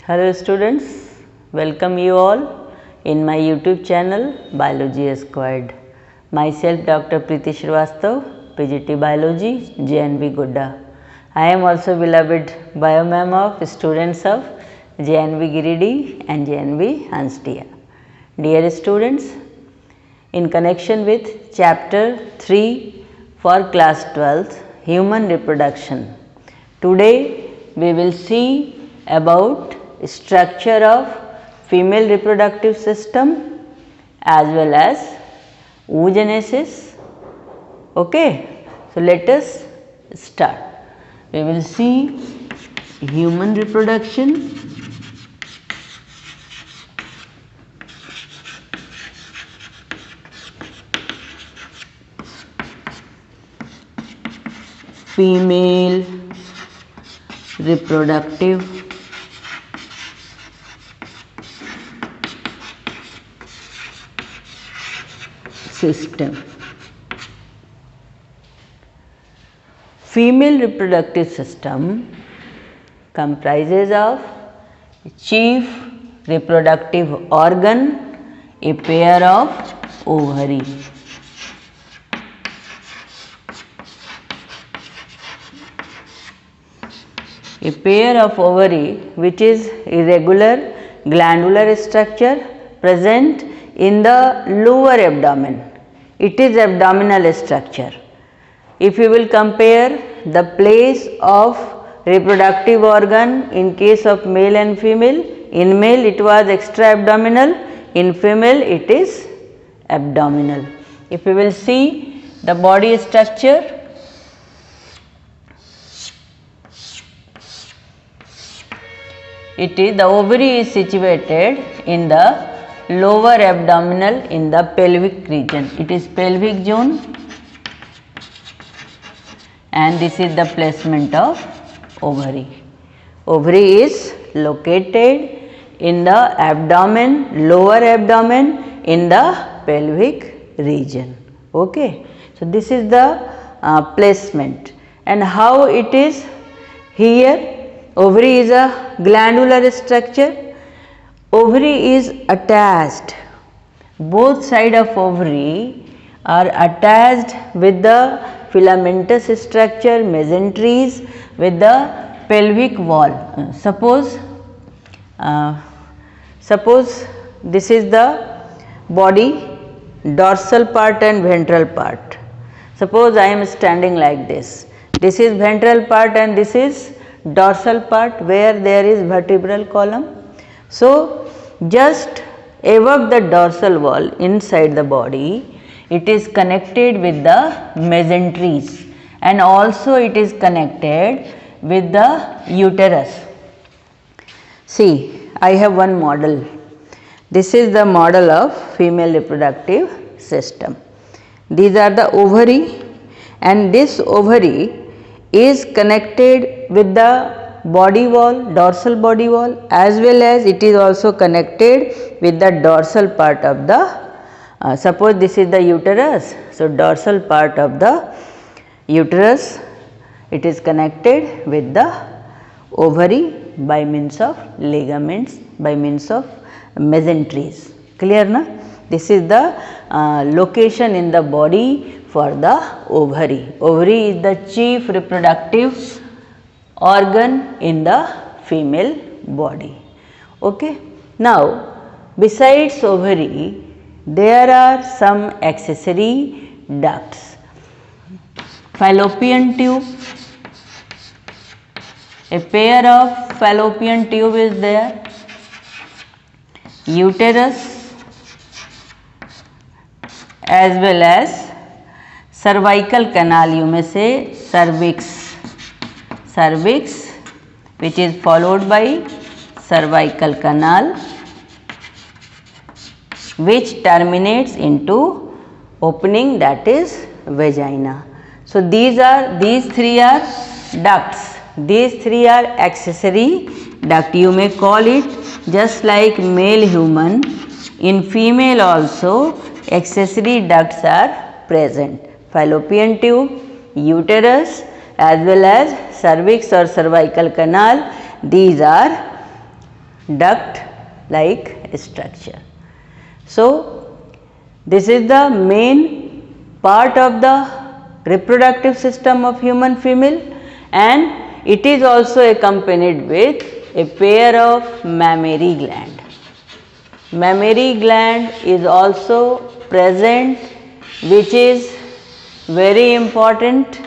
Hello students, welcome you all in my YouTube channel Biology Squared. Myself Dr. Preeti Shrivastava, PGT Biology, JNV Godda. I am also beloved bio ma'am of students of JNV Giridih and JNV Hansdia. Dear students, in connection with chapter 3 for class 12th, human reproduction, today we will see about structure of female reproductive system as well as oogenesis. Okay. So, let us start. We will see human reproduction, female reproductive system. Female reproductive system comprises of chief reproductive organ, a pair of ovary. A pair of ovary which is irregular glandular structure present in the lower abdomen. It is abdominal structure. If you will compare the place of reproductive organ in case of male and female, in male it was extra abdominal, in female it is abdominal. If you will see the body structure, it is the ovary is situated in the lower abdominal in the pelvic region. It is pelvic zone and this is the placement of ovary. Ovary is located in the abdomen, lower abdomen in the pelvic region. Okay. So, this is the placement and how it is here. Ovary is a glandular structure. Ovary is attached, both sides of ovary are attached with the filamentous structure, mesenteries with the pelvic wall. Suppose this is the body, dorsal part and ventral part. Suppose I am standing like this. This is ventral part and this is dorsal part where there is vertebral column. So, just above the dorsal wall inside the body, it is connected with the mesenteries and also it is connected with the uterus. See, I have one model. This is the model of female reproductive system. These are the ovary and this ovary is connected with the body wall, dorsal body wall, as well as it is also connected with the dorsal part of the suppose this is the uterus. So, dorsal part of the uterus, it is connected with the ovary by means of ligaments, by means of mesenteries. Clear na? This is the location in the body for the ovary. Ovary is the chief reproductive organ in the female body. Okay. Now, besides ovary, there are some accessory ducts. Fallopian tube, a pair of fallopian tube is there. Uterus as well as cervical canal, you may say cervix which is followed by cervical canal which terminates into opening, that is vagina. So, these three are ducts, these three are accessory duct, you may call it just like male human. In female also accessory ducts are present, fallopian tube, uterus as well as cervix or cervical canal, these are duct like structure. So, this is the main part of the reproductive system of human female, and it is also accompanied with a pair of mammary gland. Mammary gland is also present, which is very important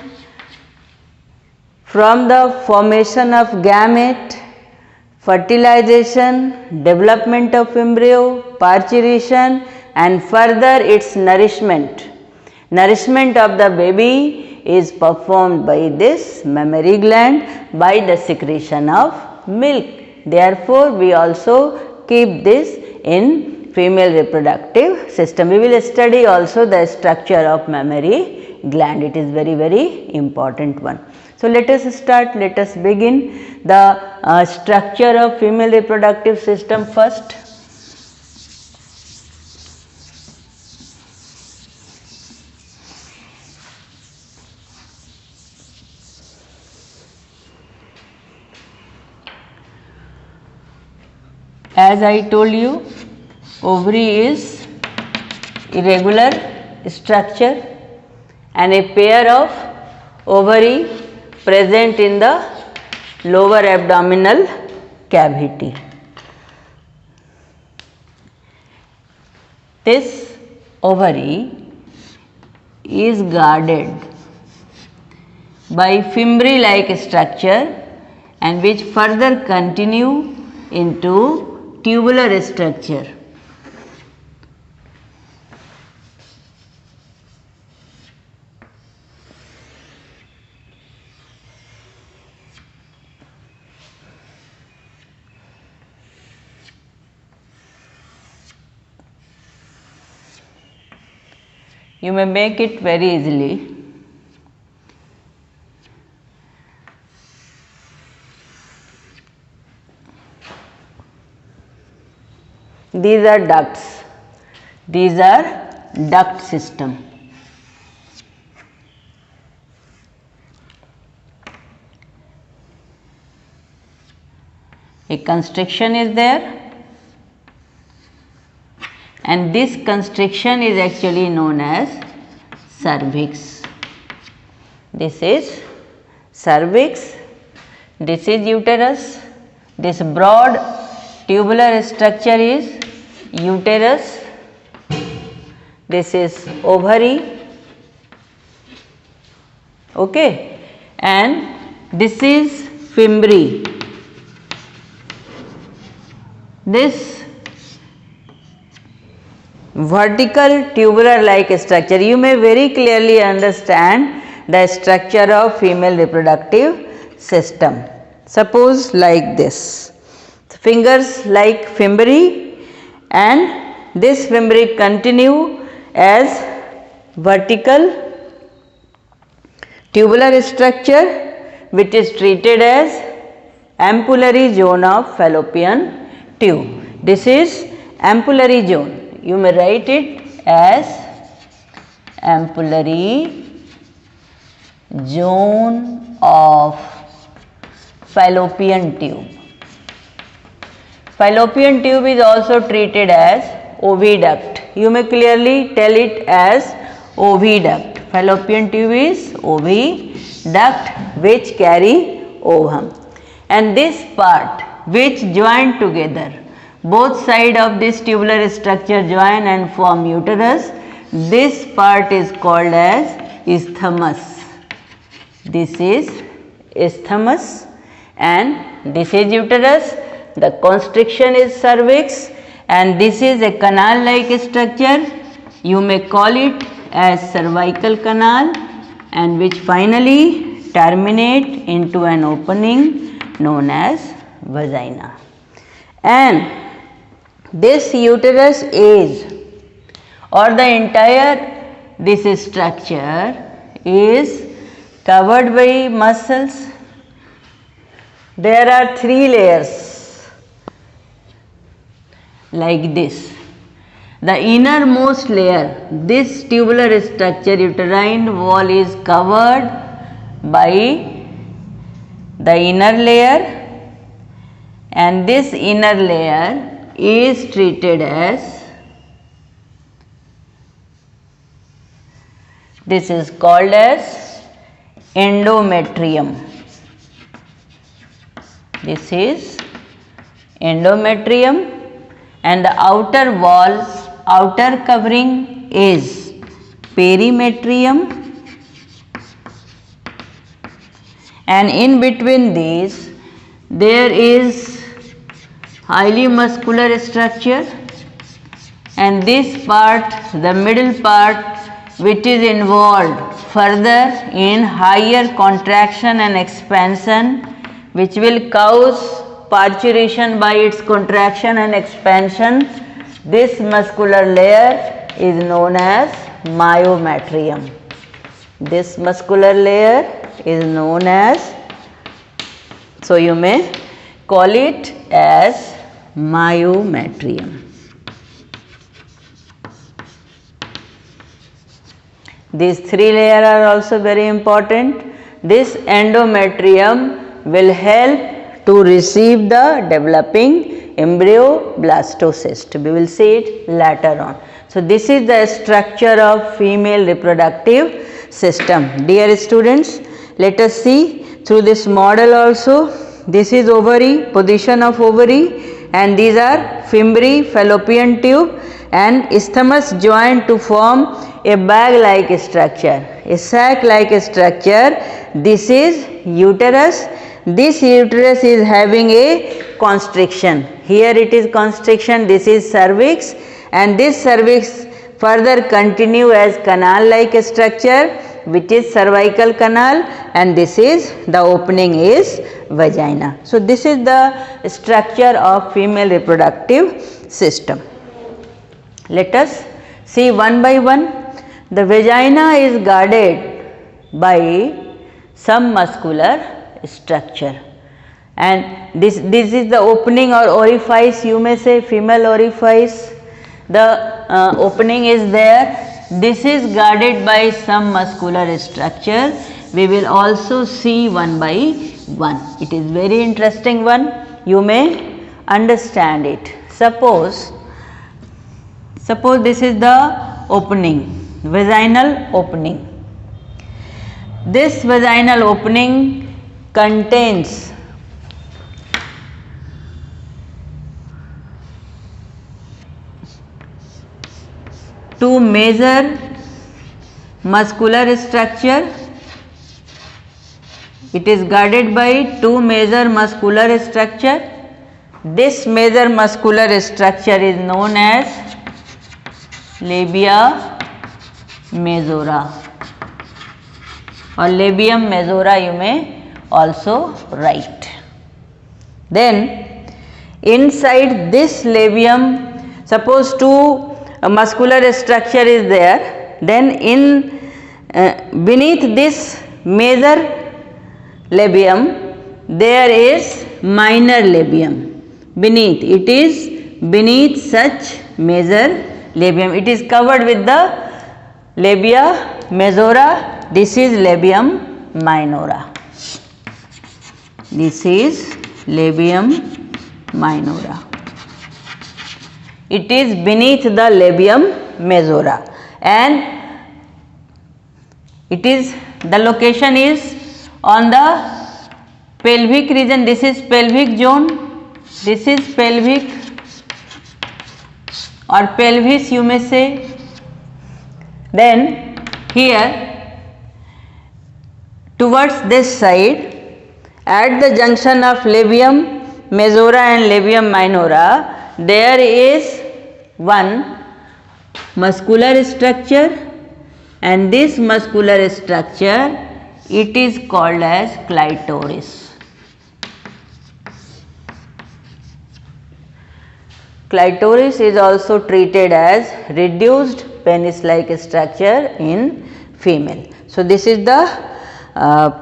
from the formation of gamete, fertilization, development of embryo, parturition, and further its nourishment. Nourishment of the baby is performed by this mammary gland by the secretion of milk. Therefore, we also keep this in female reproductive system. We will study also the structure of mammary gland. It is very important one. So, let us start, let us begin the structure of female reproductive system first. As I told you, ovary is irregular structure and a pair of ovary present in the lower abdominal cavity. This ovary is guarded by fimbriae like structure and which further continue into tubular structure. You may make it very easily. These are ducts, these are duct system. A constriction is there, and this constriction is actually known as cervix. This is cervix, this is uterus, this broad tubular structure is uterus, this is ovary, okay, and this is fimbriae. This vertical tubular like structure, you may very clearly understand the structure of female reproductive system. Suppose like this, fingers like fimbriae, and this fimbriae continue as vertical tubular structure which is treated as ampullary zone of fallopian tube. This is ampullary zone, you may write it as ampullary zone of fallopian tube. Fallopian tube is also treated as oviduct. You may clearly tell it as oviduct. Fallopian tube is oviduct which carry ovum, and this part which join together, both sides of this tubular structure join and form uterus. This part is called as isthmus. This is isthmus and this is uterus. The constriction is cervix and this is a canal like structure. You may call it as cervical canal, and which finally terminate into an opening known as vagina. And this uterus is, or the entire this structure is covered by muscles. There are 3 layers like this. The innermost layer, this tubular structure, uterine wall is covered by the inner layer, and this inner layer is treated as, this is called as endometrium. This is endometrium, and the outer wall, outer covering is perimetrium, and in between these there is highly muscular structure, and this part, the middle part, which is involved further in higher contraction and expansion, which will cause parturition by its contraction and expansion. This muscular layer is known as myometrium. This muscular layer is known as, so you may call it as myometrium. These three layers are also very important. This endometrium will help to receive the developing embryo blastocyst. We will see it later on. So, this is the structure of female reproductive system. Dear students, let us see through this model also. This is ovary, position of ovary, and these are fimbri, fallopian tube, and isthmus joined to form a bag like structure, a sac like structure. This is uterus. This uterus is having a constriction. Here it is constriction, this is cervix, and this cervix further continue as canal like structure, which is cervical canal, and this is the opening is vagina. So, this is the structure of female reproductive system. Let us see one by one. The vagina is guarded by some muscular structure, and this is the opening or orifice, you may say female orifice. The opening is there. This is guarded by some muscular structure. We will also see one by one. It is very interesting one. You may understand it. Suppose this is the opening, vaginal opening. This vaginal opening contains two major muscular structure. It is guarded by two major muscular structure. This major muscular structure is known as labia majora, or labium majora you may also write. Then inside this labium, suppose two muscular structure is there, then in beneath this major labium there is minor labium. Beneath, it is beneath such major labium, it is covered with the labia majora. This is labium minora. This is labium minora. It is beneath the labium majora, and it is, the location is on the pelvic region. This is pelvic zone. This is pelvic or pelvis you may say. Then here towards this side, at the junction of labium majora and labium minora, there is one muscular structure, and this muscular structure, it is called as clitoris. Clitoris is also treated as reduced penis like structure in female. So, this is the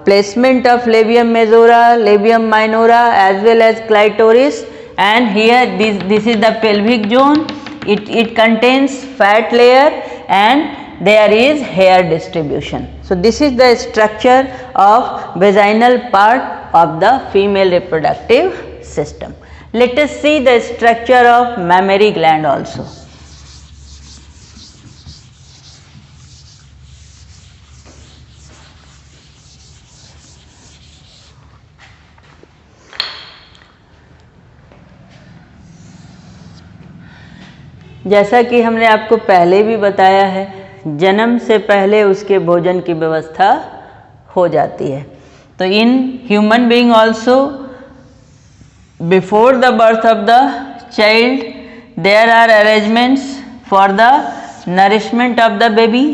placement of labium majora, labium minora as well as clitoris, and here this is the pelvic zone. It contains fat layer and there is hair distribution. So, this is the structure of vaginal part of the female reproductive system. Let us see the structure of mammary gland also. जैसा कि हमने आपको पहले भी बताया है, जन्म से पहले उसके भोजन की व्यवस्था हो जाती है। तो in human being also before the birth of the child there are arrangements for the nourishment of the baby.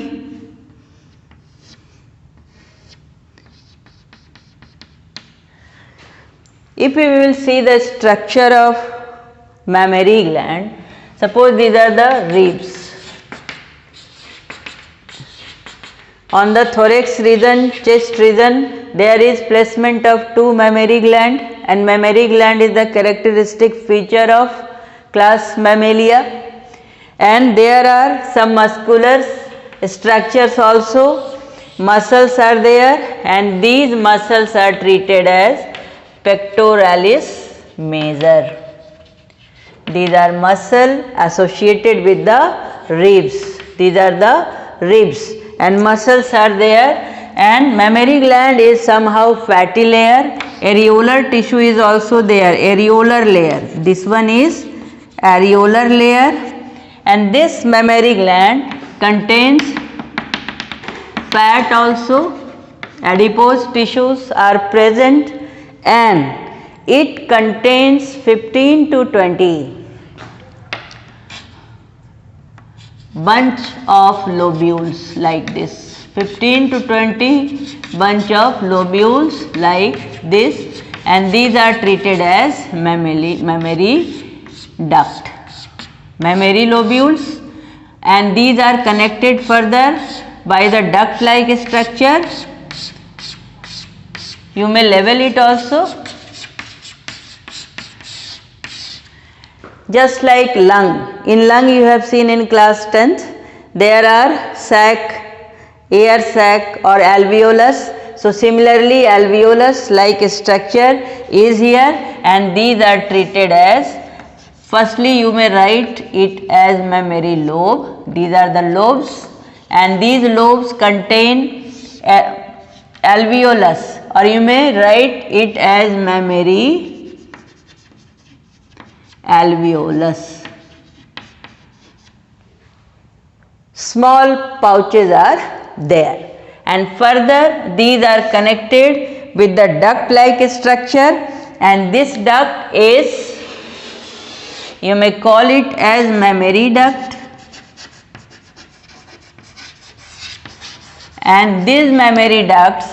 If we will see the structure of mammary gland, suppose these are the ribs. On the thorax region, chest region, there is placement of two mammary gland, and mammary gland is the characteristic feature of class Mammalia, and there are some muscular structures also, muscles are there, and these muscles are treated as pectoralis major. These are muscle associated with the ribs. These are the ribs and muscles are there, and mammary gland is somehow fatty layer. Areolar tissue is also there, areolar layer. This one is areolar layer, and this mammary gland contains fat also. Adipose tissues are present, and it contains 15 to 20 bunch of lobules like this, 15 to 20 bunch of lobules like this, and these are treated as mammary duct, mammary lobules, and these are connected further by the duct like structure. You may level it also. Just like lung, in lung you have seen in class 10th, there are sac, air sac or alveolus. So similarly alveolus like structure is here, and these are treated as, firstly you may write it as mammary lobe. These are the lobes, and these lobes contain alveolus, or you may write it as mammary alveolus. Small pouches are there, and further these are connected with the duct like structure, and this duct is, you may call it as mammary duct, and these mammary ducts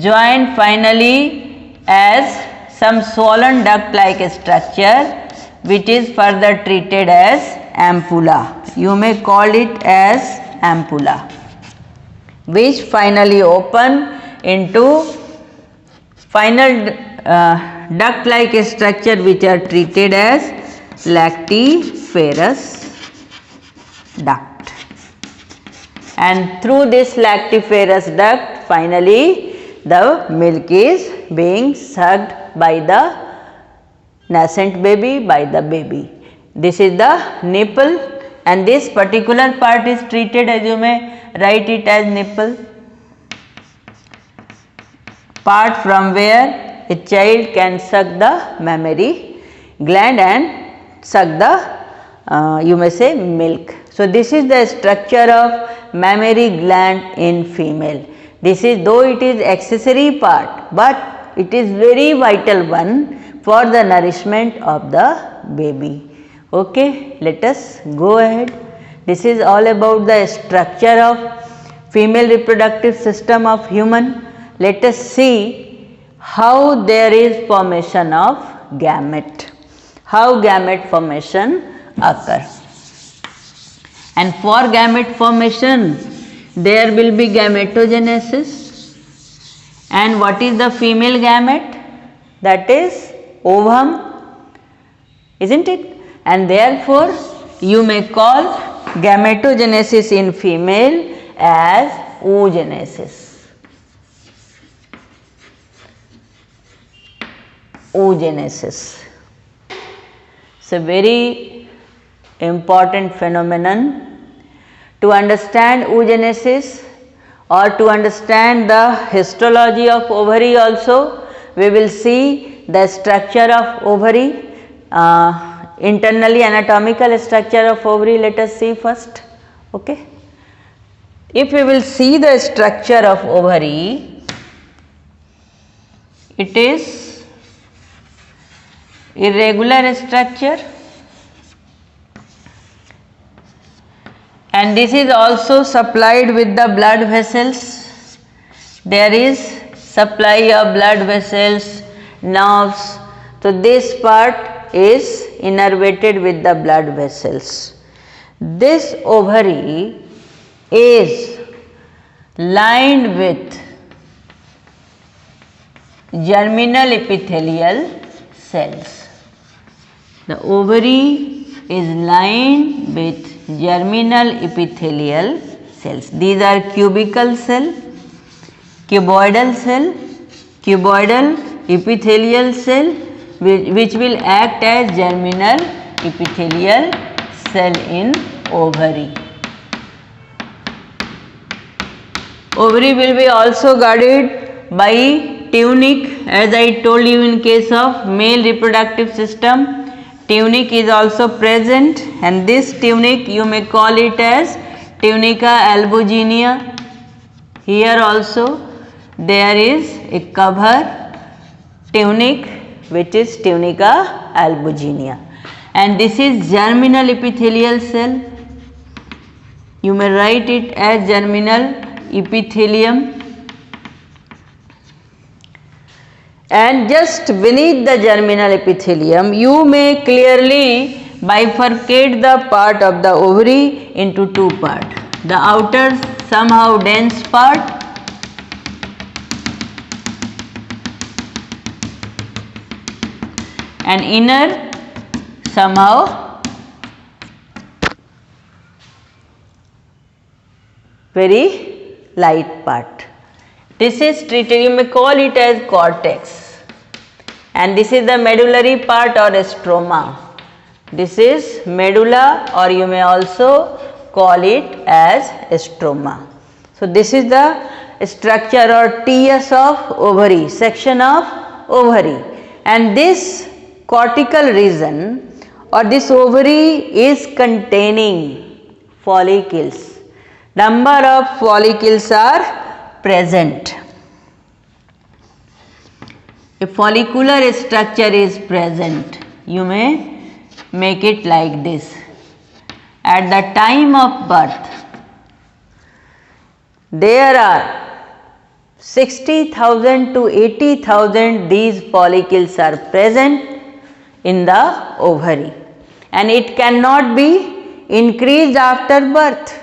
join finally as some swollen duct like structure, which is further treated as ampulla. You may call it as ampulla, which finally open into final duct like structure, which are treated as lactiferous duct, and through this lactiferous duct finally the milk is being sucked by the nascent baby, by the baby. This is the nipple, and this particular part is treated as, you may write it as nipple, part from where a child can suck the mammary gland and suck the you may say milk. So this is the structure of mammary gland in female. This is, though it is accessory part, but it is very vital one for the nourishment of the baby. Okay, let us go ahead. This is all about the structure of female reproductive system of human. Let us see how there is formation of gamete, how gamete formation occur. And for gamete formation there will be gametogenesis. And what is the female gamete? That is ovum, isn't it? And therefore you may call gametogenesis in female as oogenesis. Oogenesis. It's a very important phenomenon. To understand oogenesis or to understand the histology of ovary also, we will see the structure of ovary, internally anatomical structure of ovary. Let us see first. Okay. If we will see the structure of ovary, it is irregular structure, and this is also supplied with the blood vessels. There is supply of blood vessels, nerves. So, this part is innervated with the blood vessels. This ovary is lined with germinal epithelial cells. The ovary is lined with germinal epithelial cells. These are cubical cell, cuboidal cell, cuboidal epithelial cell, which will act as germinal epithelial cell in ovary. Ovary will be also guarded by tunic, as I told you in case of male reproductive system. Tunic is also present, and this tunic you may call it as tunica albuginea. Here also there is a cover tunic which is tunica albuginea, and this is germinal epithelial cell. You may write it as germinal epithelium, and just beneath the germinal epithelium you may clearly bifurcate the part of the ovary into two parts. The outer somehow dense part and inner somehow very light part. This is treated, you may call it as cortex, and this is the medullary part or stroma. This is medulla, or you may also call it as stroma. So, this is the structure or TS of ovary, section of ovary, and this cortical region or this ovary is containing follicles. Number of follicles are present. A follicular structure is present. You may make it like this. At the time of birth, there are 60,000 to 80,000 these follicles are present in the ovary, and it cannot be increased after birth.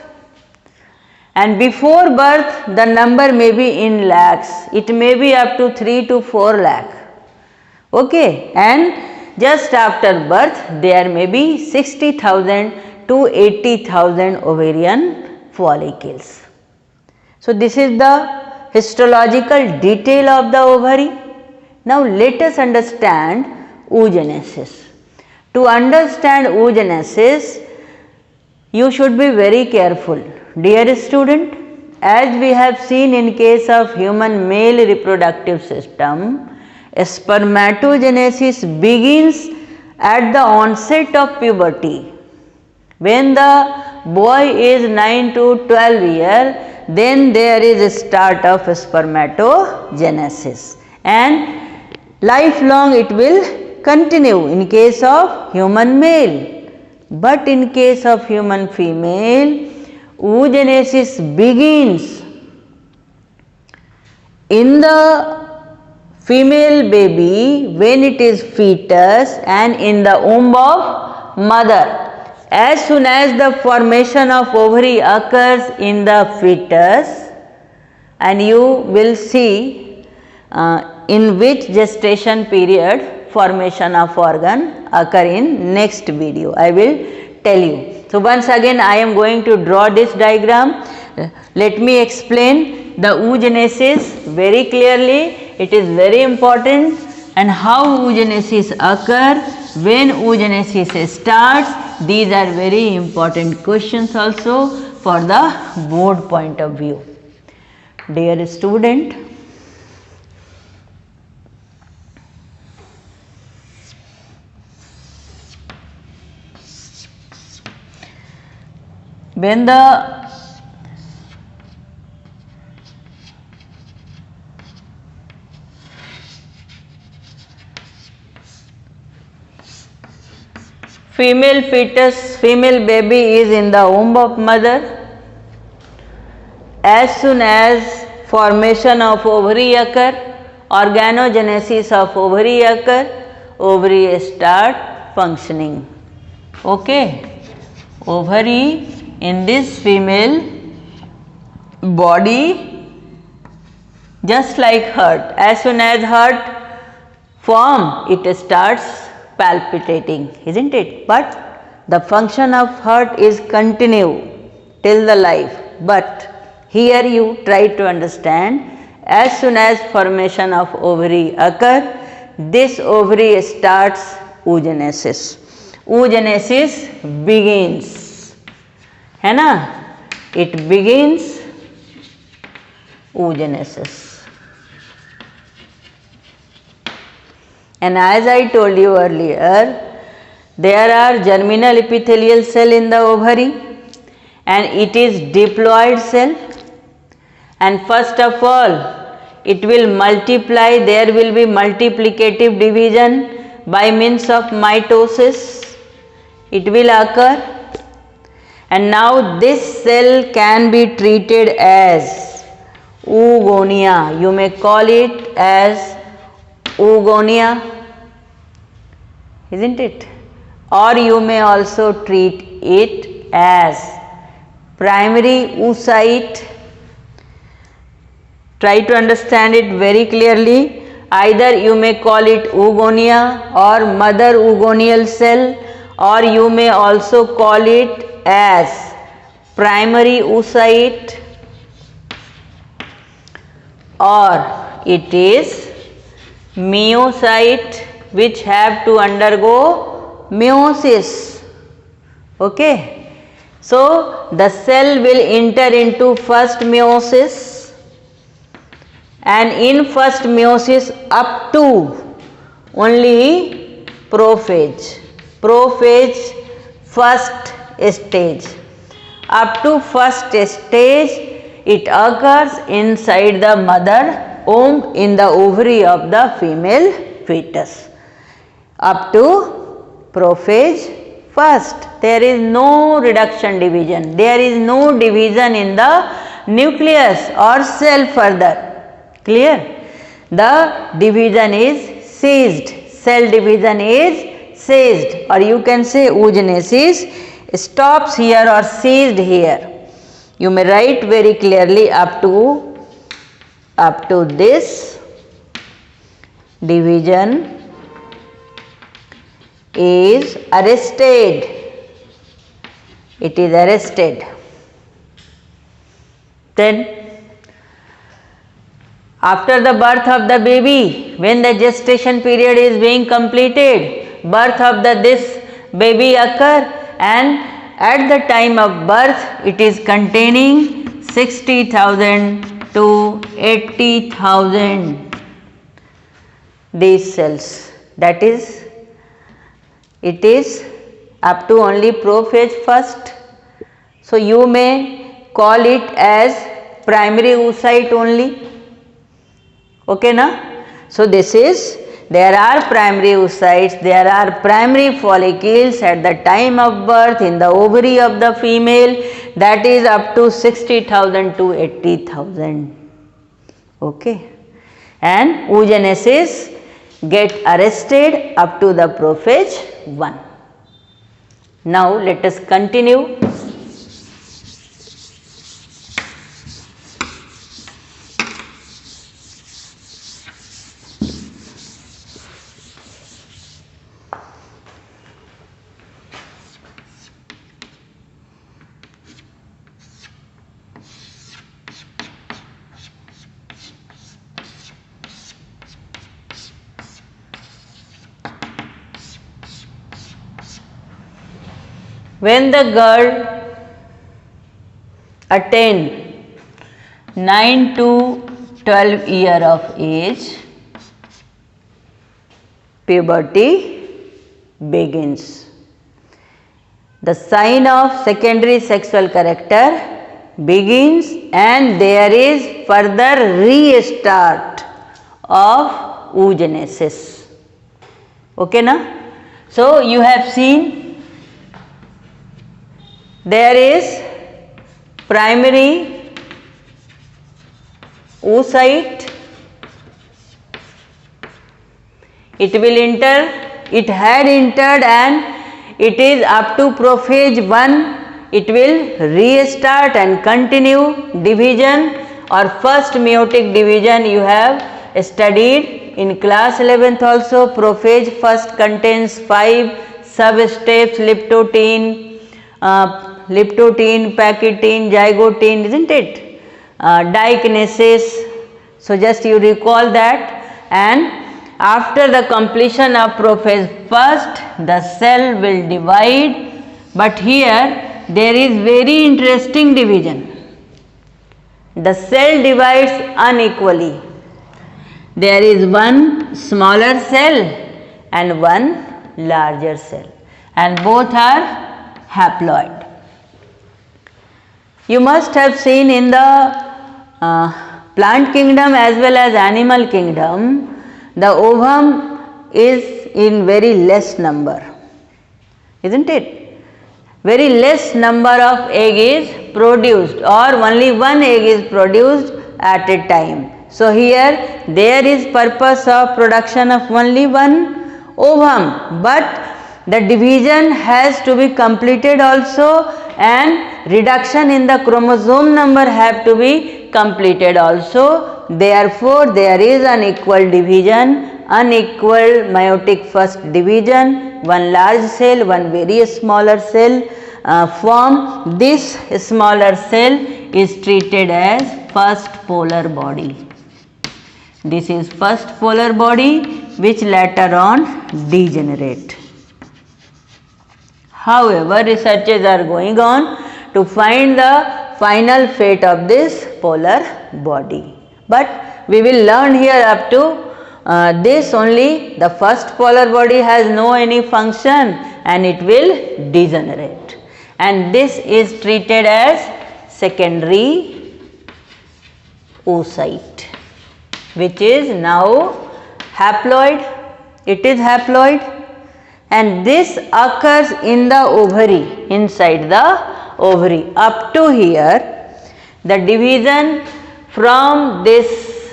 And before birth the number may be in lakhs, it may be up to 3 to 4 lakh. Okay, and just after birth there may be 60,000 to 80,000 ovarian follicles. So, this is the histological detail of the ovary. Now, let us understand oogenesis. To understand oogenesis, you should be very careful. Dear student, as we have seen in case of human male reproductive system, spermatogenesis begins at the onset of puberty. When the boy is 9 to 12 years, then there is a start of spermatogenesis, and lifelong it will continue in case of human male. But in case of human female, oogenesis begins in the female baby when it is fetus and in the womb of mother. As soon as the formation of ovary occurs in the fetus, and you will see in which gestation period formation of organ occur in next video, I will tell you. So, once again I am going to draw this diagram. Let me explain the oogenesis very clearly. It is very important, and how oogenesis occur when oogenesis starts? These are very important questions also for the board point of view. Dear student, when the female fetus, female baby is in the womb of mother, as soon as formation of ovary occur, organogenesis of ovary occur, ovary start functioning. Okay. Ovary in this female body just like heart, as soon as heart form it starts palpitating, isn't it? But the function of heart is continue till the life, but here you try to understand, as soon as formation of ovary occur, this ovary starts oogenesis. Oogenesis begins, है ना? It begins oogenesis. And as I told you earlier, there are germinal epithelial cell in the ovary and it is diploid cell, and first of all it will multiply, there will be multiplicative division by means of mitosis, it will occur, and now this cell can be treated as oogonia, you may call it as oogonia, isn't it? Or you may also treat it as primary oocyte. Try to understand it very clearly. Either you may call it oogonia or mother oogonial cell, or you may also call it as primary oocyte, or it is myocyte which have to undergo meiosis. Okay. So, the cell will enter into first meiosis, and in first meiosis up to only prophase. Prophase first stage. Up to first stage it occurs inside the mother womb in the ovary of the female fetus. Up to prophase first, there is no reduction division, there is no division in the nucleus or cell further. Clear? The division is ceased, cell division is ceased, or you can say oogenesis stops here or ceased here. You may write very clearly up to this division is arrested, it is arrested. Then after the birth of the baby, when the gestation period is being completed, birth of this baby occur, and at the time of birth it is containing 60,000 to 80,000 these cells, that is it is up to only prophase first. So, you may call it as primary oocyte only. Okay na? So, this is, there are primary oocytes, there are primary follicles at the time of birth in the ovary of the female, that is up to 60,000 to 80,000. Okay. And oogenesis get arrested up to the prophase 1. Now, let us continue. When the girl attained 9 to 12 year of age, puberty begins. The sign of secondary sexual character begins and there is further restart of oogenesis. Okay na? So you have seen there is primary oocyte, it will enter, it had entered and it is up to prophase 1, it will restart and continue division or first meiotic division you have studied in class 11th also. Prophase first contains 5 sub-steps, liptotene, packitine, zygotine, isn't it? Dikinesis. So just you recall that, and after the completion of prophase first, the cell will divide, but here there is very interesting division. The cell divides unequally. There is one smaller cell and one larger cell, and both are haploid. You must have seen in the plant kingdom as well as animal kingdom, the ovum is in very less number, isn't it? Very less number of egg is produced or only one egg is produced at a time. So here there is purpose of production of only one ovum, but the division has to be completed also and reduction in the chromosome number have to be completed also. Therefore, there is an equal division, unequal meiotic first division, one large cell, one very smaller cell form. This smaller cell is treated as first polar body. This is first polar body which later on degenerate. However, researches are going on to find the final fate of this polar body. But we will learn here up to this only. The first polar body has no any function and it will degenerate, and this is treated as secondary oocyte, which is now haploid. It is haploid, and this occurs in the ovary, inside the ovary. Up to here the division from this,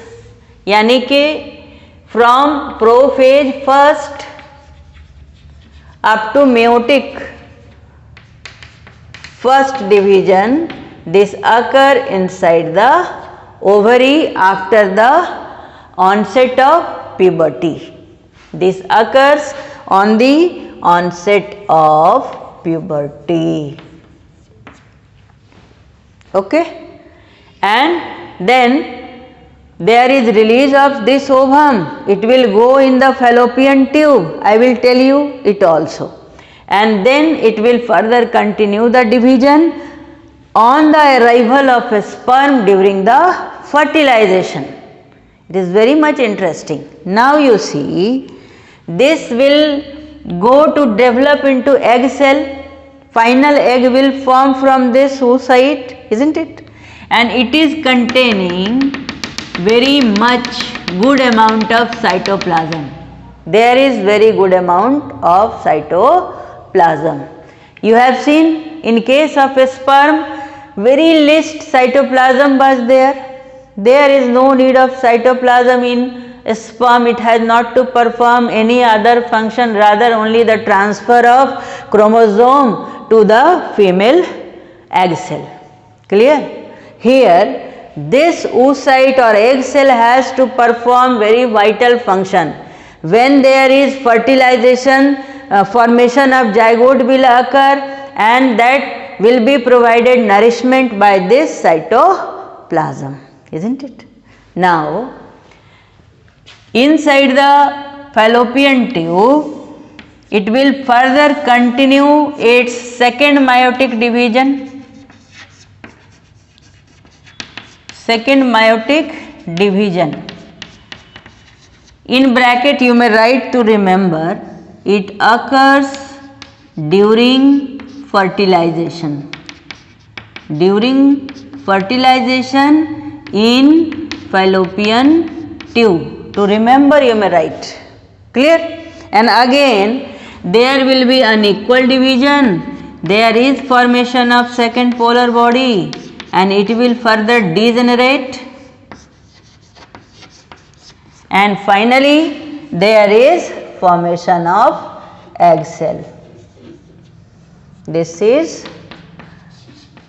yani ke from prophase first up to meiotic first division, this occur inside the ovary after the onset of puberty. This occurs on the onset of puberty. Okay, and then there is release of this ovum, it will go in the fallopian tube, I will tell you it also, and then it will further continue the division on the arrival of a sperm during the fertilization. It is very much interesting. Now you see, this will go to develop into egg cell, final egg will form from this oocyte, isn't it? And it is containing very much good amount of cytoplasm. There is very good amount of cytoplasm. You have seen in case of a sperm, very least cytoplasm was there. There is no need of cytoplasm in a sperm, it has not to perform any other function, rather only the transfer of chromosome to the female egg cell. Clear? Here this oocyte or egg cell has to perform very vital function. When there is fertilization, formation of zygote will occur, and that will be provided nourishment by this cytoplasm, isn't it? Now, inside the fallopian tube, it will further continue its second meiotic division. Second meiotic division. In bracket you may write to remember, it occurs during fertilization. During fertilization in fallopian tube. To remember you may write. Clear? And again there will be unequal division. There is formation of second polar body and it will further degenerate. And finally there is formation of egg cell. This is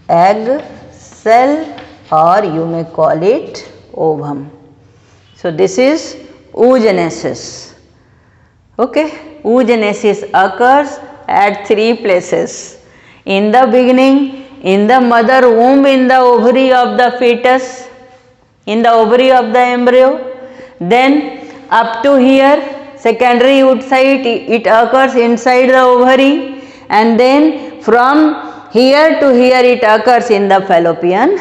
egg cell or you may call it ovum. So this is oogenesis. Okay, oogenesis occurs at three places. In the beginning, in the mother womb, in the ovary of the fetus, in the ovary of the embryo. Then up to here, secondary oocyte, it occurs inside the ovary, and then from here to here it occurs in the fallopian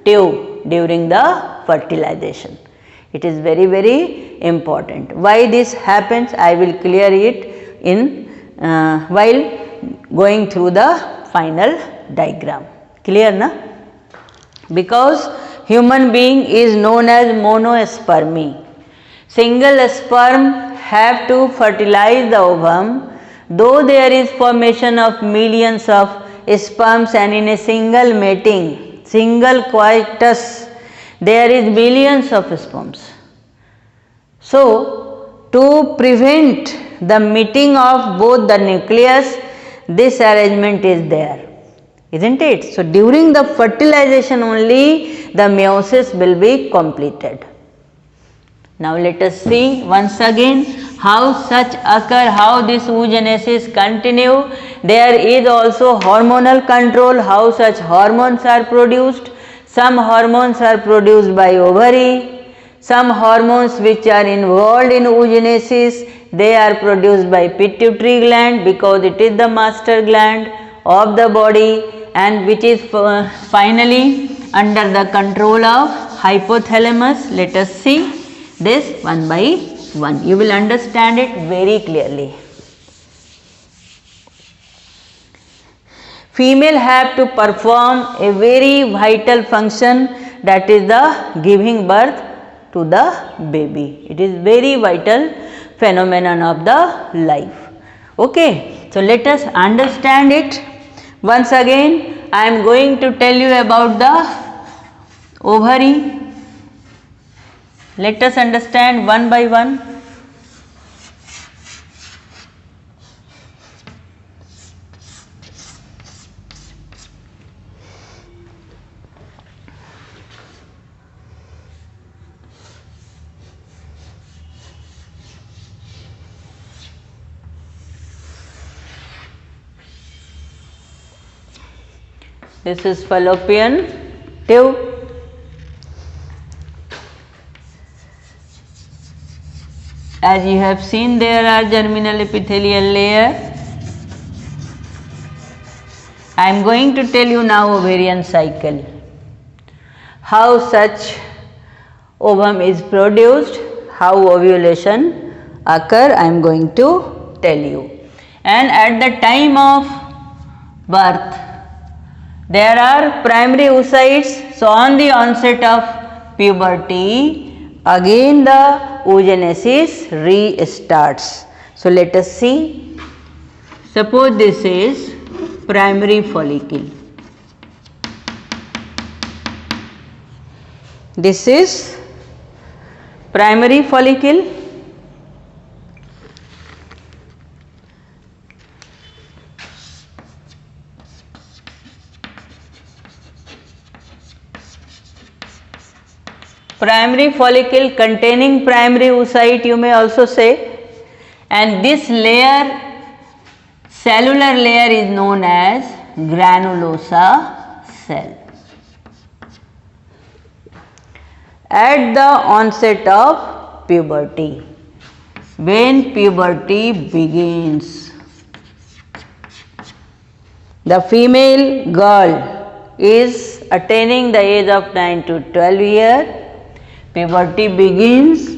tube during the fertilization. It is very, very important. Why this happens, I will clear it in while going through the final diagram. Clear na? Because human being is known as monospermy. Single sperm have to fertilize the ovum, though there is formation of millions of sperms, and in a single mating, single coitus, there is millions of sperms. So, to prevent the meeting of both the nucleus, this arrangement is there, isn't it? So, during the fertilization only the meiosis will be completed. Now, let us see once again how such occur, how this oogenesis continue. There is also hormonal control, how such hormones are produced. Some hormones are produced by ovary, some hormones which are involved in oogenesis, they are produced by pituitary gland because it is the master gland of the body, and which is finally under the control of hypothalamus. Let us see this one by one. You will understand it very clearly. Female have to perform a very vital function, that is the giving birth to the baby. It is very vital phenomenon of the life. Okay, so let us understand it. Once again I am going to tell you about the ovary. Let us understand one by one. This is fallopian tube. As you have seen, there are germinal epithelial layer. I am going to tell you now ovarian cycle. How such ovum is produced, how ovulation occur, I am going to tell you. And at the time of birth, there are primary oocytes. So, on the onset of puberty, again the oogenesis restarts. So, let us see. Suppose this is primary follicle. This is primary follicle. Primary follicle containing primary oocyte, you may also say, and this layer, cellular layer, is known as granulosa cell. At the onset of puberty, when puberty begins, the female girl is attaining the age of 9 to 12 years, puberty begins,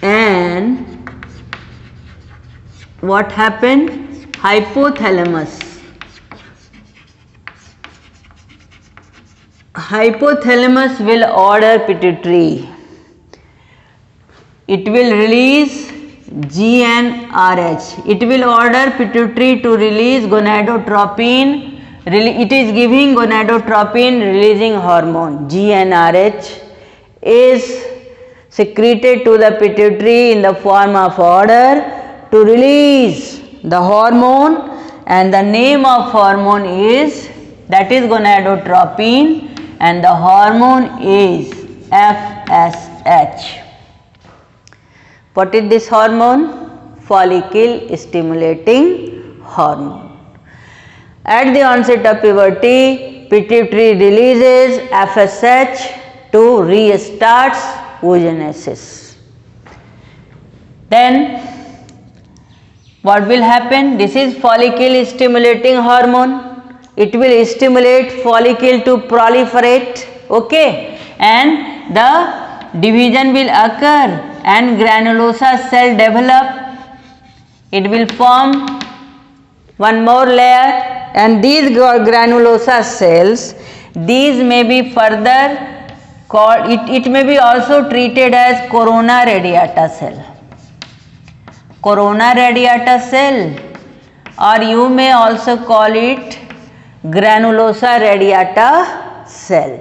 and what happened? Hypothalamus will order pituitary. It will release GnRH. It will order pituitary to release gonadotropin. It is giving gonadotropin releasing hormone. GnRH is secreted to the pituitary in the form of order to release the hormone, and the name of hormone is, that is gonadotropin, and the hormone is FSH. What is this hormone? Follicle stimulating hormone. At the onset of puberty, pituitary releases FSH to restarts oogenesis. Then what will happen? This is follicle stimulating hormone. It will stimulate follicle to proliferate, okay, and the division will occur and granulosa cell develop. It will form one more layer, and these granulosa cells, these may be further called, it may be also treated as corona radiata cell. Corona radiata cell, or you may also call it granulosa radiata cell.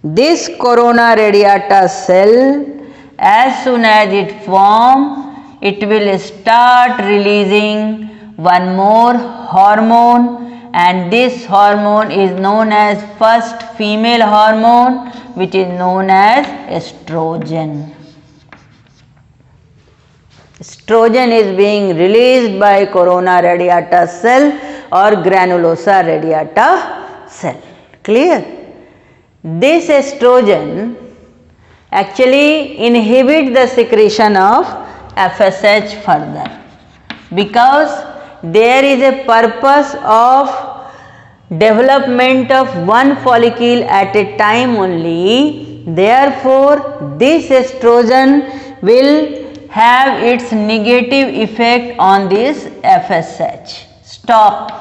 This corona radiata cell, as soon as it forms, it will start releasing one more hormone, and this hormone is known as first female hormone, which is known as estrogen. Estrogen is being released by corona radiata cell or granulosa radiata cell. Clear? This estrogen actually inhibits the secretion of FSH further, because there is a purpose of development of one follicle at a time only. Therefore, this estrogen will have its negative effect on this FSH. Stop.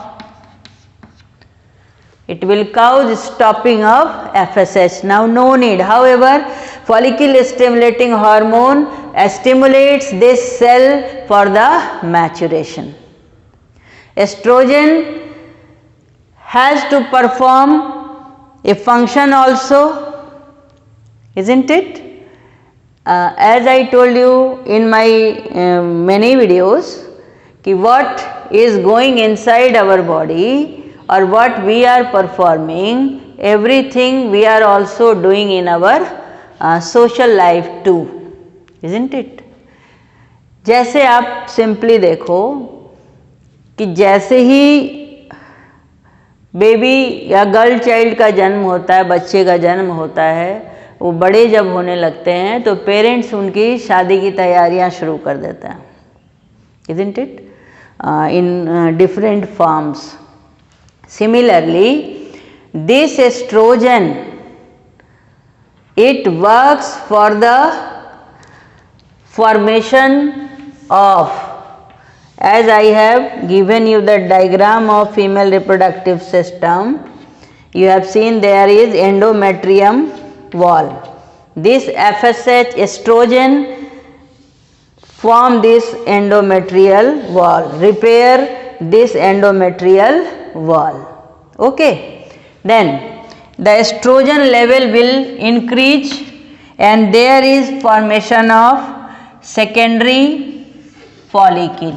It will cause stopping of FSH. Now no need. However, follicle stimulating hormone stimulates this cell for the maturation. Estrogen has to perform a function also, isn't it? As I told you in my many videos, कि what is going inside our body or what we are performing, everything we are also doing in our social life too, isn't it? जैसे आप simply देखो कि जैसे ही baby या girl child का जन्म होता है, बच्चे का जन्म होता है, वो बड़े जब होने लगते हैं तो पेरेंट्स उनकी शादी की तैयारियां शुरू कर देते हैं, isn't it? In different forms. Similarly, this estrogen, it works for the formation of, as I have given you the diagram of female reproductive system, you have seen there is endometrium wall. This FSH estrogen form this endometrial wall, repair this endometrial wall. Okay. Then the estrogen level will increase and there is formation of secondary follicle.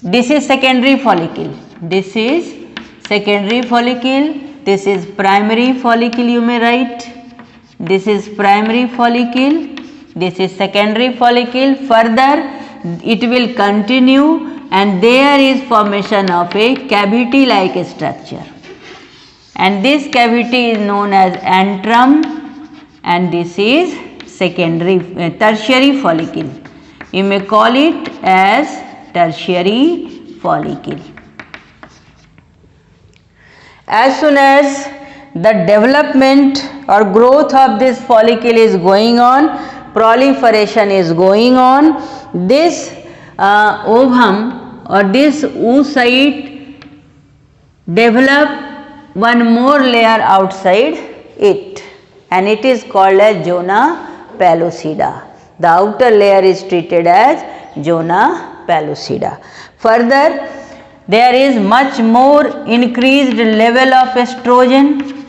This is secondary follicle. This is secondary follicle. This is primary follicle, you may write. This is primary follicle. This is secondary follicle. Further, it will continue and there is formation of a cavity like structure. And this cavity is known as antrum and this is secondary, tertiary follicle. You may call it as tertiary follicle. As soon as the development or growth of this follicle is going on, proliferation is going on, this ovum or this oocyte develop one more layer outside it, and it is called as zona pellucida. The outer layer is treated as zona pellucida. Further, there is much more increased level of estrogen.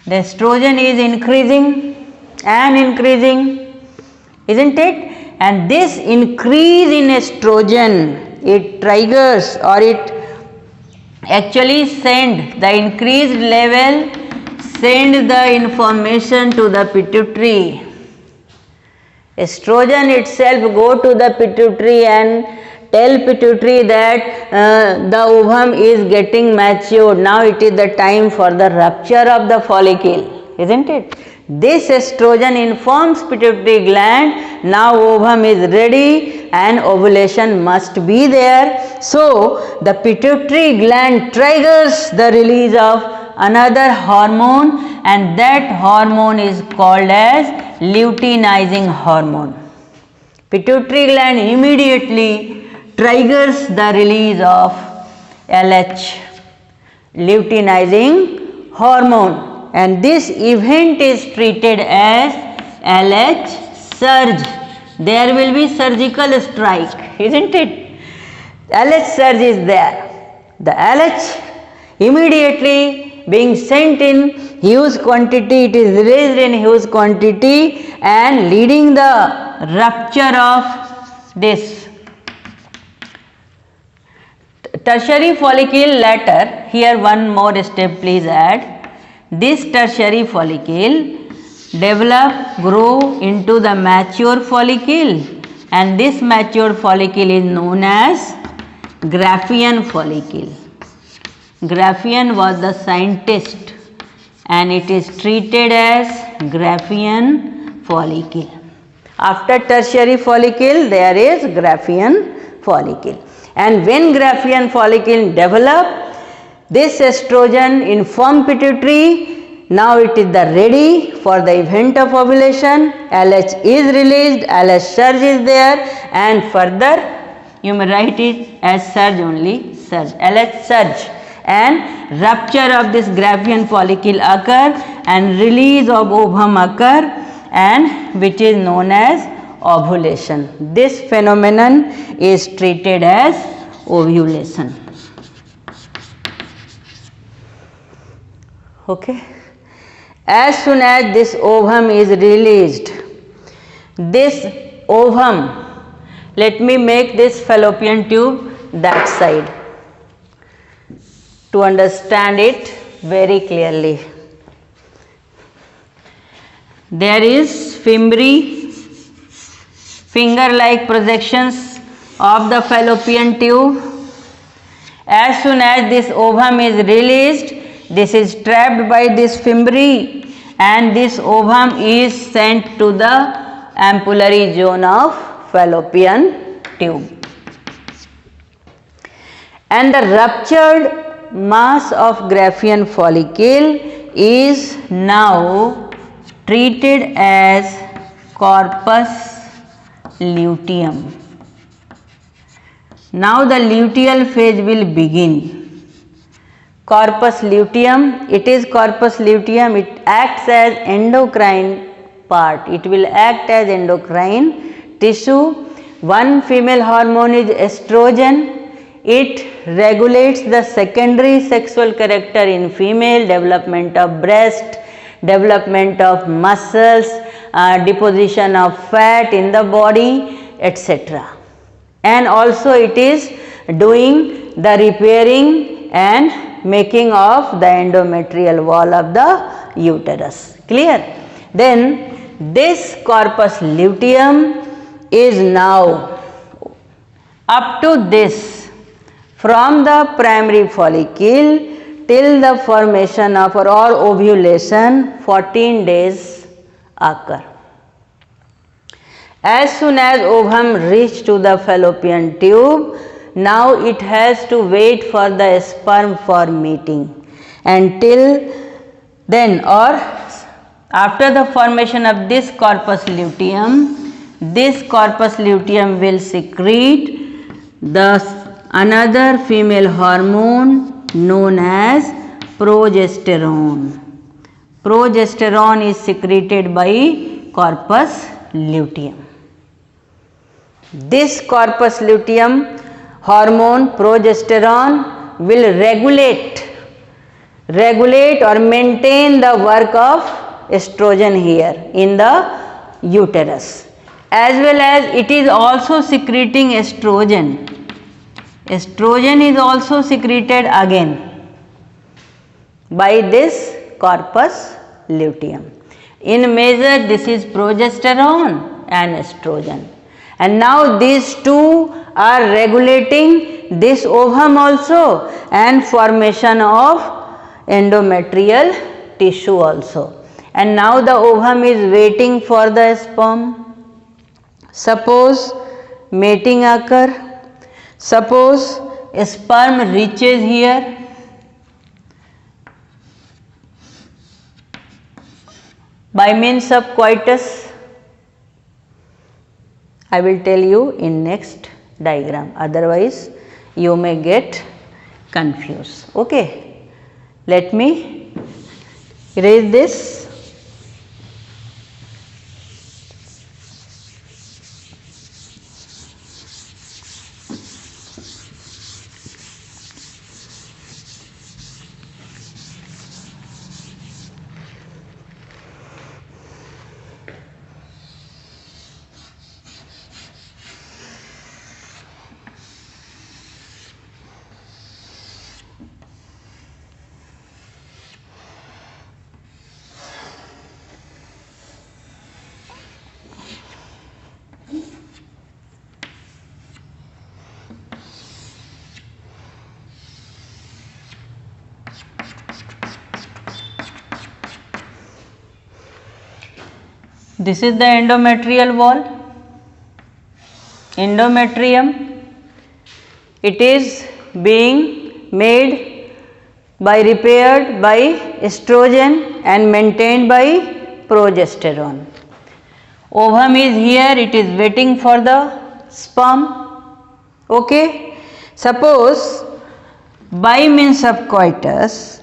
The estrogen is increasing and increasing, isn't it? And this increase in estrogen, it triggers or it actually send the increased level, send the information to the pituitary. Estrogen itself go to the pituitary and tell pituitary that the ovum is getting matured. Now it is the time for the rupture of the follicle, isn't it? This estrogen informs pituitary gland, now ovum is ready and ovulation must be there. So the pituitary gland triggers the release of another hormone, and that hormone is called as luteinizing hormone. Pituitary gland immediately triggers the release of LH, luteinizing hormone, and this event is treated as LH surge. There will be surgical strike, isn't it? LH surge is there. The LH immediately being sent in huge quantity, it is released in huge quantity and leading the rupture of this tertiary follicle later. Here one more step please add. This tertiary follicle develop, grow into the mature follicle, and this mature follicle is known as Graafian follicle. Graafian was the scientist and it is treated as Graafian follicle. After tertiary follicle there is Graafian follicle, and when Graafian follicle develop, this estrogen inform pituitary, now it is the ready for the event of ovulation, LH is released, LH surge is there, and further you may write it as surge only, surge, LH surge, and rupture of this Graafian follicle occur and release of ovum occur, and which is known as ovulation. This phenomenon is treated as ovulation. Okay. As soon as this ovum is released, this ovum, let me make this fallopian tube that side to understand it very clearly. There is fimbriae, finger like projections of the fallopian tube. As soon as this ovum is released, this is trapped by this fimbriae and this ovum is sent to the ampullary zone of fallopian tube. And the ruptured mass of Graafian follicle is now treated as corpus luteum. Now the luteal phase will begin. Corpus luteum, it is corpus luteum, it acts as endocrine part, it will act as endocrine tissue. One female hormone is estrogen, it regulates the secondary sexual character in female, development of breast, development of muscles, deposition of fat in the body, etc. And also it is doing the repairing and making of the endometrial wall of the uterus. Clear? Then this corpus luteum is now up to this, from the primary follicle till the formation of or ovulation, 14 days occur. As soon as ovum reach to the fallopian tube, now it has to wait for the sperm for mating, and till then or after the formation of this corpus luteum will secrete another female hormone known as progesterone. Progesterone is secreted by corpus luteum. This corpus luteum hormone progesterone will regulate or maintain the work of estrogen here in the uterus, as well as it is also secreting estrogen. Estrogen is also secreted again by this corpus luteum. In measure, this is progesterone and estrogen, and now these two are regulating this ovum also and formation of endometrial tissue also. And now the ovum is waiting for the sperm. Suppose mating occur, suppose sperm reaches here, by means of coitus. I will tell you in next diagram, otherwise you may get confused. Okay, let me erase this. This is the endometrial wall, endometrium. It is being repaired by estrogen and maintained by progesterone. Ovum is here, it is waiting for the sperm. Okay. Suppose by means of coitus,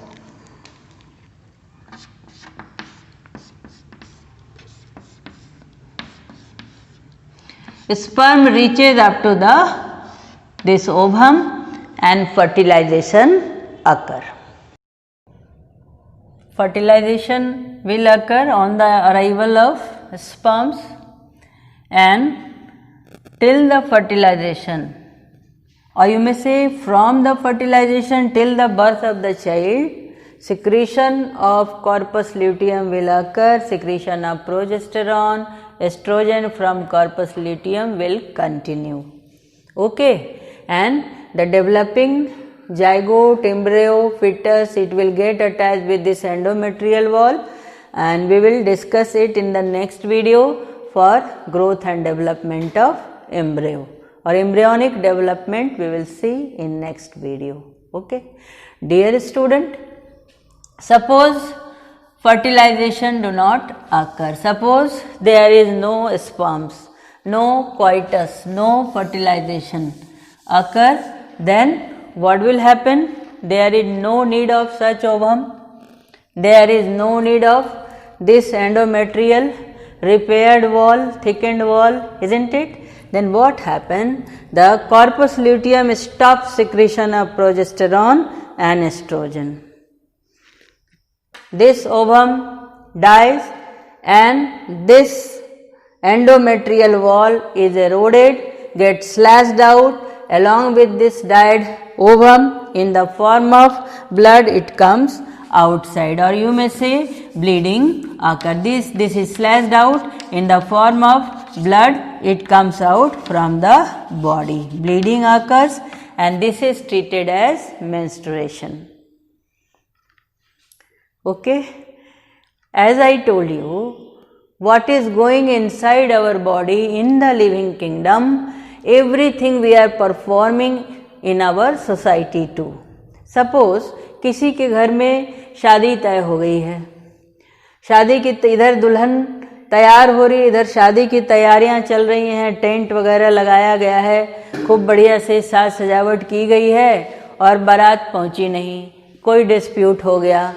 sperm reaches up to this ovum and fertilization occur. Fertilization will occur on the arrival of sperms, and till the fertilization, or you may say from the fertilization till the birth of the child, secretion of corpus luteum will occur, secretion of progesterone, estrogen from corpus luteum will continue. Okay, and the developing zygote, embryo, fetus, it will get attached with this endometrial wall, and we will discuss it in the next video for growth and development of embryo, or embryonic development we will see in next video. Okay, dear student, suppose fertilization do not occur, suppose there is no sperms, no coitus, no fertilization occur, then what will happen? There is no need of such ovum, there is no need of this endometrial repaired wall, thickened wall, isn't it? Then what happened? The corpus luteum stops secretion of progesterone and estrogen. This ovum dies and this endometrial wall is eroded, gets slashed out. Along with this died ovum, in the form of blood it comes outside, or you may say bleeding occur. This is slashed out, in the form of blood it comes out from the body. Bleeding occurs, and this is treated as menstruation. Okay, as I told you, what is going inside our body in the living kingdom, everything we are performing in our society too. Suppose किसी के घर में शादी तय हो गई है, शादी की इधर दुल्हन तैयार हो रही है, इधर शादी की तैयारियां चल रही हैं, टेंट वगैरह लगाया गया है, खूब बढ़िया से साज सजावट की गई है और बारात पहुंची नहीं, कोई डिस्प्यूट हो गया,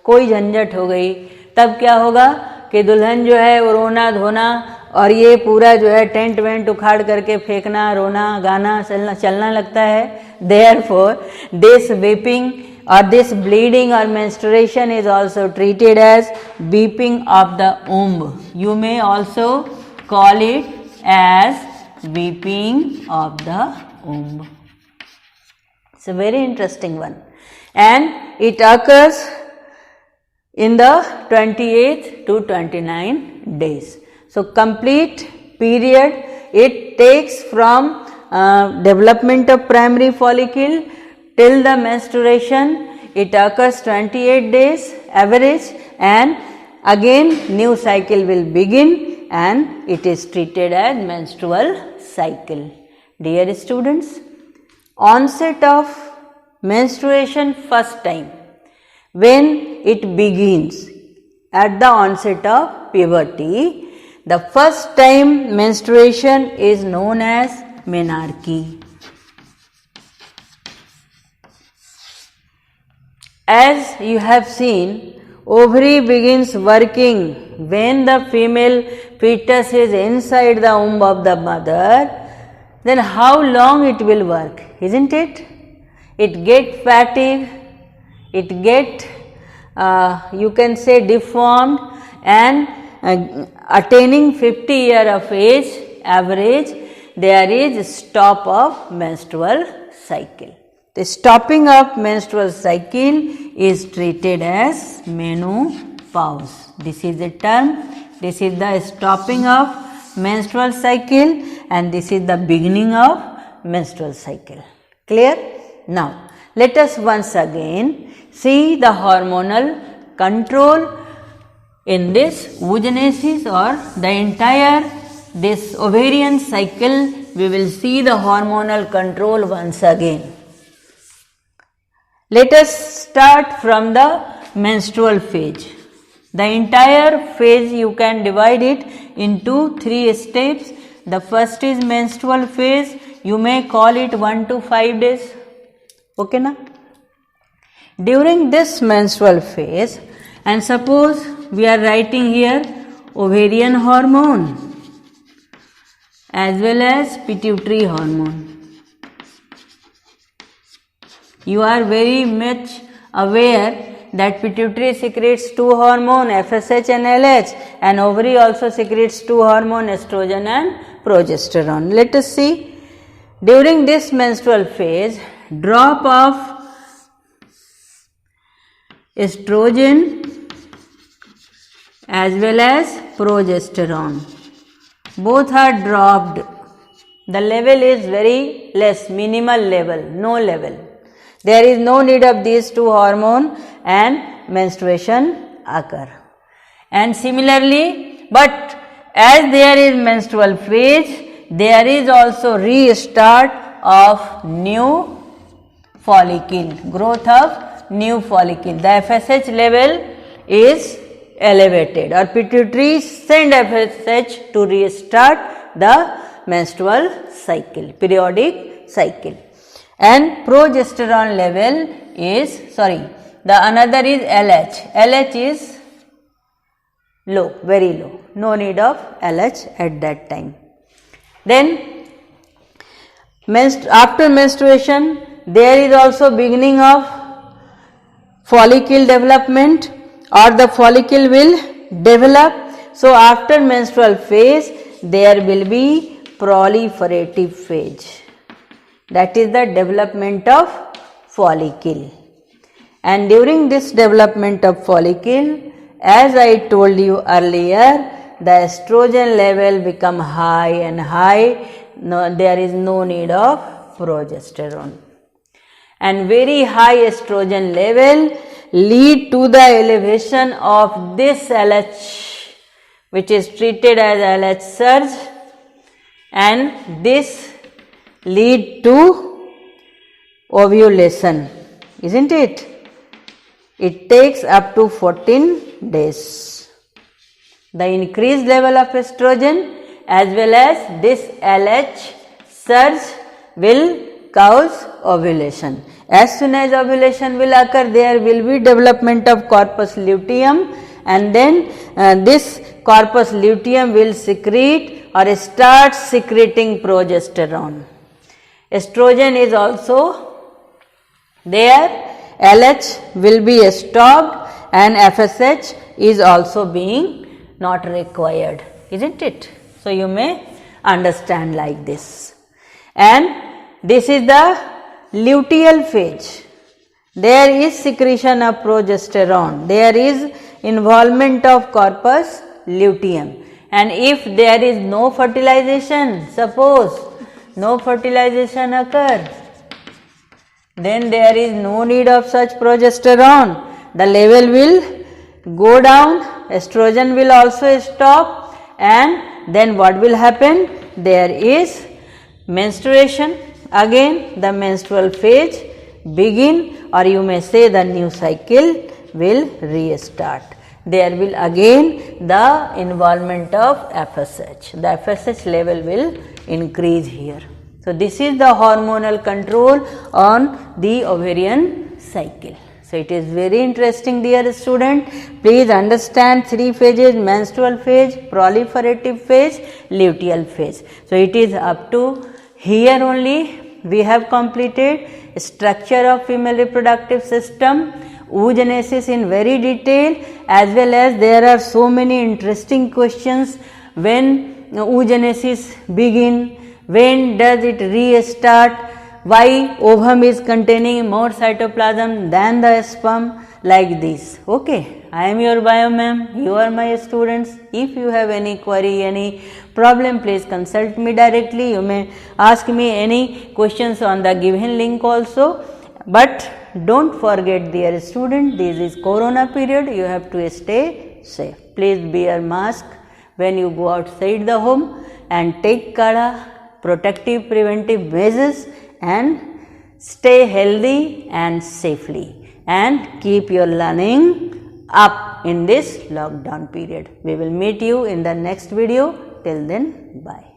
कोई झंझट हो गई, तब क्या होगा कि दुल्हन जो है वो रोना धोना और ये पूरा जो है टेंट वेंट उखाड़ करके फेंकना, रोना गाना चलना लगता है. Therefore, this weeping or this bleeding or menstruation is also treated as weeping of the womb. You may also call it as weeping of the womb. It's a very interesting one, and it occurs in the 28th to 29 days. So complete period it takes from development of primary follicle till the menstruation. It occurs 28 days average, and again new cycle will begin and it is treated as menstrual cycle. Dear students, onset of menstruation first time, when it begins at the onset of puberty, the first time menstruation is known as menarche. As you have seen, ovary begins working when the female fetus is inside the womb of the mother. Then how long it will work, isn't it? It get fatigued, it get you can say deformed, and attaining 50 years of age average, there is stop of menstrual cycle. The stopping of menstrual cycle is treated as menopause. This is the term, this is the stopping of menstrual cycle and this is the beginning of menstrual cycle. Clear? Now, let us once again see the hormonal control in this oogenesis or the entire this ovarian cycle. We will see the hormonal control once again. Let us start from the menstrual phase. The entire phase you can divide it into 3 steps. The first is menstrual phase. You may call it 1 to 5 days. Okay na? During this menstrual phase, and suppose we are writing here ovarian hormone as well as pituitary hormone. You are very much aware that pituitary secretes 2 hormones, FSH and LH, and ovary also secretes 2 hormones, estrogen and progesterone. Let us see. During this menstrual phase, drop of estrogen as well as progesterone, both are dropped. The level is very less, minimal level, no level. There is no need of these 2 hormones and menstruation occur. And similarly, but as there is menstrual phase, there is also restart of new follicle, growth of new follicle. The FSH level is elevated or pituitary send FSH to restart the menstrual cycle, periodic cycle. And progesterone level is, the another is LH. LH is low, very low, no need of LH at that time. Then after menstruation, there is also beginning of follicle development, or the follicle will develop. So after menstrual phase, there will be proliferative phase. That is the development of follicle. And during this development of follicle, as I told you earlier, the estrogen level become high and high. No, there is no need of progesterone. And very high estrogen level lead to the elevation of this LH, which is treated as LH surge, and this lead to ovulation, isn't it? It takes up to 14 days. The increased level of estrogen as well as this LH surge will cause ovulation. As soon as ovulation will occur, there will be development of corpus luteum, and then this corpus luteum will secrete or start secreting progesterone. Estrogen is also there, LH will be stopped, and FSH is also being not required, isn't it? So, you may understand like this. And this is the luteal phase. There is secretion of progesterone, there is involvement of corpus luteum, and if there is no fertilization, suppose no fertilization occurs, then there is no need of such progesterone. The level will go down, estrogen will also stop, and then what will happen? There is menstruation, again the menstrual phase begin, or you may say the new cycle will restart. There will again the involvement of FSH, the FSH level will increase here. So, this is the hormonal control on the ovarian cycle. So, it is very interesting, dear student. Please understand 3 phases: menstrual phase, proliferative phase, luteal phase. So, it is up to here only we have completed structure of female reproductive system, oogenesis in very detail, as well as there are so many interesting questions. When oogenesis begin, when does it restart, why ovum is containing more cytoplasm than the sperm, like this. Okay, I am your bio ma'am, you are my students. If you have any query, any problem, please consult me directly. You may ask me any questions on the given link also, but don't forget, dear student, this is corona period, you have to stay safe. Please wear mask when you go outside the home, and take kada, protective preventive measures, and stay healthy and safely, and keep your learning up in this lockdown period. We will meet you in the next video. Till then, bye.